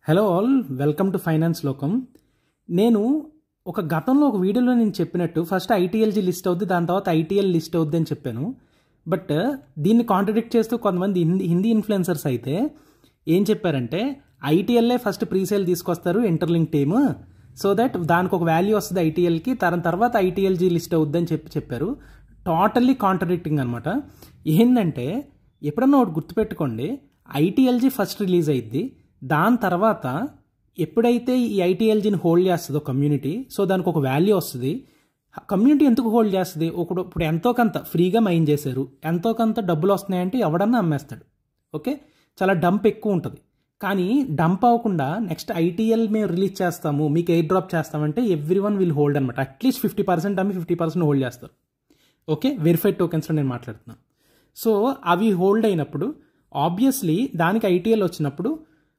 Hello all, welcome to finance లోకం. నేను గతంలో ఒక వీడియోలో నేను చెప్పినట్టు ఫస్ట్ ఐటీఎల్జీ లిస్ట్ అవుద్ది, దాని తర్వాత ఐటీఎల్ లిస్ట్ అవుద్ది అని చెప్పాను. బట్ దీన్ని కాంట్రడిక్ట్ చేస్తూ కొంతమంది హిందీ ఇన్ఫ్లుయెన్సర్స్ అయితే ఏం చెప్పారంటే ఐటీఎల్ఏ ఫస్ట్ ప్రీసేల్ తీసుకొస్తారు ఇంటర్లింక్ టీమ్, సో దట్ దానికి ఒక వాల్యూ వస్తుంది ఐటీఎల్కి, తర్వాత ఐటీఎల్జీ లిస్ట్ అవుద్ది అని చెప్పారు. టోటల్లీ కాంట్రడిక్టింగ్ అనమాట. ఏంటంటే ఎప్పుడన్నా ఒకటి గుర్తుపెట్టుకోండి, ఐటీఎల్జీ ఫస్ట్ రిలీజ్ అయ్యిద్ది, దాని తర్వాత ఎప్పుడైతే ఈ ఐటీఎల్జీని హోల్డ్ చేస్తుందో కమ్యూనిటీ, సో దానికి ఒక వాల్యూ వస్తుంది. కమ్యూనిటీ ఎందుకు హోల్డ్ చేస్తుంది? ఇప్పుడు ఎంతో కొంత ఫ్రీగా మైన్ చేశారు, ఎంతో కొంత డబ్బులు వస్తున్నాయంటే ఎవడన్నా అమ్మేస్తాడు. ఓకే, చాలా డంప్ ఎక్కువ ఉంటుంది. కానీ డంప్ అవ్వకుండా నెక్స్ట్ ఐటీఎల్ మేము రిలీజ్ చేస్తాము, మీకు ఎయిర్ డ్రాప్ చేస్తామంటే ఎవ్రీవన్ విల్ హోల్డ్ అనమాట. అట్లీస్ట్ 50% అమ్మి 50% హోల్డ్ చేస్తారు. ఓకే, వెరిఫైడ్ టోకెన్స్లో నేను మాట్లాడుతున్నాను. సో అవి హోల్డ్ అయినప్పుడు ఆబ్వియస్లీ దానికి ఐటీఎల్ వచ్చినప్పుడు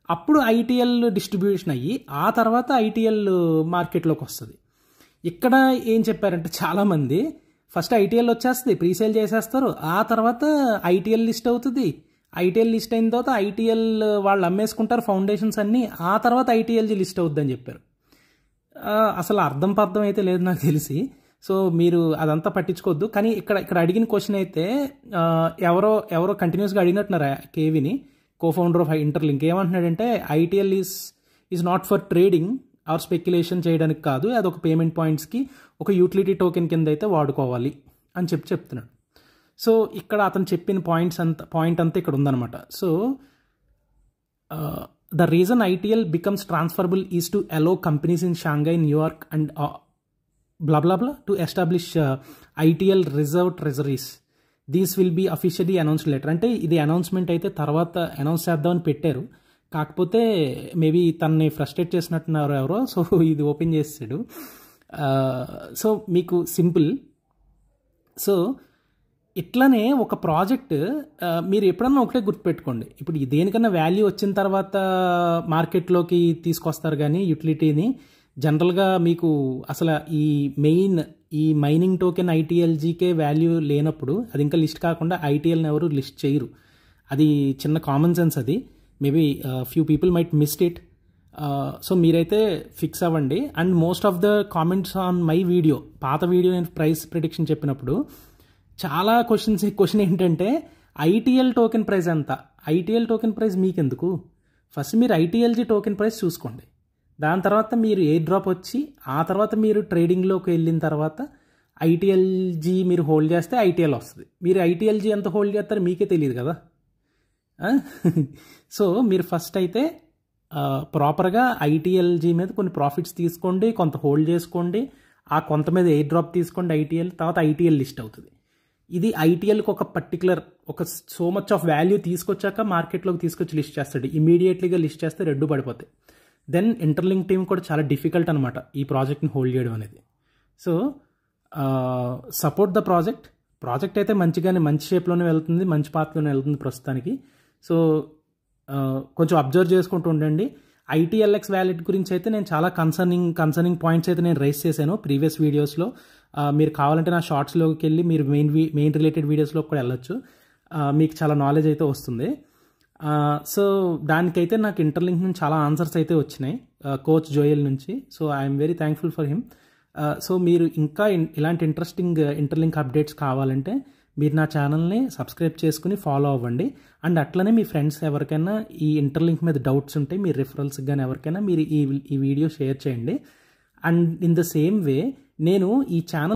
అప్పుడు ఐటీఎల్ డిస్ట్రిబ్యూషన్ అయ్యి ఆ తర్వాత ఐటీఎల్ మార్కెట్లోకి వస్తుంది. ఇక్కడ ఏం చెప్పారంటే చాలామంది ఫస్ట్ ఐటీఎల్ వచ్చేస్తుంది, ప్రీసేల్ చేసేస్తారు, ఆ తర్వాత ఐటీఎల్ లిస్ట్ అవుతుంది, ఐటీఎల్ లిస్ట్ అయిన తర్వాత ఐటీఎల్ వాళ్ళు అమ్మేసుకుంటారు ఫౌండేషన్స్ అన్నీ, ఆ తర్వాత ఐటీఎల్జీ లిస్ట్ అవుద్ది అని చెప్పారు. అసలు అర్థం పర్థం అయితే లేదు నాకు తెలిసి. సో మీరు అదంతా పట్టించుకోవద్దు. కానీ ఇక్కడ అడిగిన క్వశ్చన్ అయితే ఎవరో కంటిన్యూస్గా అడిగినట్టున్నారు కేవీని, కోఫౌండర్ ఆఫ్ ఇంటర్లింక్. ఏమంటున్నాడంటే ITL is not for trading are speculation చేయడానికి కాదు, అదొక పేమెంట్ పాయింట్స్కి ఒక యూటిలిటీ టోకెన్ కింద అయితే వాడుకోవాలి అని చెప్తున్నాడు. సో ఇక్కడ అతను చెప్పిన పాయింట్ అంతా ఇక్కడ ఉందన్నమాట. So the reason ITL becomes transferable is to allow companies in Shanghai, New York and blah blah blah to establish ITL reserve treasuries. These will be officially announced later. అంటే ఇది అనౌన్స్మెంట్ అయితే తర్వాత అనౌన్స్ చేద్దామని పెట్టారు, కాకపోతే మేబీ తనని frustrate చేసినట్టున్నారు ఎవరో, సో ఇది ఓపెన్ చేసాడు. సో మీకు సింపుల్. సో ఇట్లానే ఒక ప్రాజెక్ట్ మీరు ఎప్పుడన్నా ఒకటే గుర్తుపెట్టుకోండి, ఇప్పుడు దేనికన్నా వాల్యూ వచ్చిన తర్వాత మార్కెట్లోకి తీసుకొస్తారు కానీ యూటిలిటీని జనరల్గా మీకు అసలు ఈ మైనింగ్ టోకెన్ ఐటీఎల్జీకే వాల్యూ లేనప్పుడు అది ఇంకా లిస్ట్ కాకుండా ఐటీఎల్ని ఎవరు లిస్ట్ చేయరు. అది చిన్న కామన్ సెన్స్. అది maybe few people might missed it. So మీరైతే ఫిక్స్ అవ్వండి. And most of the comments on my video, పాత వీడియో నేను ప్రైస్ ప్రిడిక్షన్ చెప్పినప్పుడు చాలా క్వశ్చన్ ఏంటంటే ఐటీఎల్ టోకెన్ ప్రైస్ ఎంత, ఐటీఎల్ టోకెన్ ప్రైస్ మీకెందుకు? ఫస్ట్ మీరు ఐటీఎల్జీ టోకెన్ ప్రైస్ చూసుకోండి, దాని తర్వాత మీరు ఎయిర్ డ్రాప్ వచ్చి ఆ తర్వాత మీరు ట్రేడింగ్లోకి వెళ్ళిన తర్వాత ఐటీఎల్జీ మీరు హోల్డ్ చేస్తే ఐటీఎల్ వస్తుంది. మీరు ఐటీఎల్జీ ఎంత హోల్డ్ చేస్తారో మీకే తెలియదు కదా. సో మీరు ఫస్ట్ అయితే ప్రాపర్గా ఐటీఎల్జీ మీద కొన్ని ప్రాఫిట్స్ తీసుకోండి, కొంత హోల్డ్ చేసుకోండి, ఆ కొంత మీద ఎయిర్ డ్రాప్ తీసుకోండి ఐటీఎల్, తర్వాత ఐటీఎల్ లిస్ట్ అవుతుంది. ఇది ఐటీఎల్కి ఒక particular so much of value తీసుకొచ్చాక మార్కెట్లోకి తీసుకొచ్చి లిస్ట్ చేస్తాడు. ఇమీడియట్లీగా లిస్ట్ చేస్తే రెడ్డు పడిపోతాయి. దెన్ ఇంటర్లింక్ టీమ్ కూడా చాలా డిఫికల్ట్ అనమాట ఈ ప్రాజెక్ట్ని హోల్డ్ చేయడం అనేది. సో సపోర్ట్ ద ప్రాజెక్ట్ అయితే మంచి షేప్లోనే వెళ్తుంది, మంచి పాత్రలోనే వెళ్తుంది ప్రస్తుతానికి. సో కొంచెం అబ్జర్వ్ చేసుకుంటూ ఉండండి. ఐటీఎల్ఎక్స్ వ్యాలెట్ గురించి అయితే నేను చాలా కన్సర్నింగ్ పాయింట్స్ అయితే నేను రైస్ చేశాను ప్రీవియస్ వీడియోస్లో. మీరు కావాలంటే నా షార్ట్స్లోకి వెళ్ళి మీరు మెయిన్ రిలేటెడ్ వీడియోస్లో కూడా వెళ్ళొచ్చు, మీకు చాలా నాలెడ్జ్ అయితే వస్తుంది. సో దానికైతే నాకు ఇంటర్లింక్ నుంచి చాలా ఆన్సర్స్ అయితే వచ్చినాయి కోచ్ జోయల్ నుంచి. So I'm very thankful for him. So మీరు ఇంకా ఇలాంటి ఇంట్రెస్టింగ్ ఇంటర్లింక్ అప్డేట్స్ కావాలంటే మీరు నా ఛానల్ని సబ్స్క్రైబ్ చేసుకుని ఫాలో అవ్వండి. అండ్ అట్లనే మీ ఫ్రెండ్స్ ఎవరికైనా ఈ ఇంటర్లింక్ మీద డౌట్స్ ఉంటే మీ రిఫరల్స్ కానీ ఎవరికైనా మీరు ఈ వీడియో షేర్ చేయండి. And in the same way నేను ఈ ఛానల్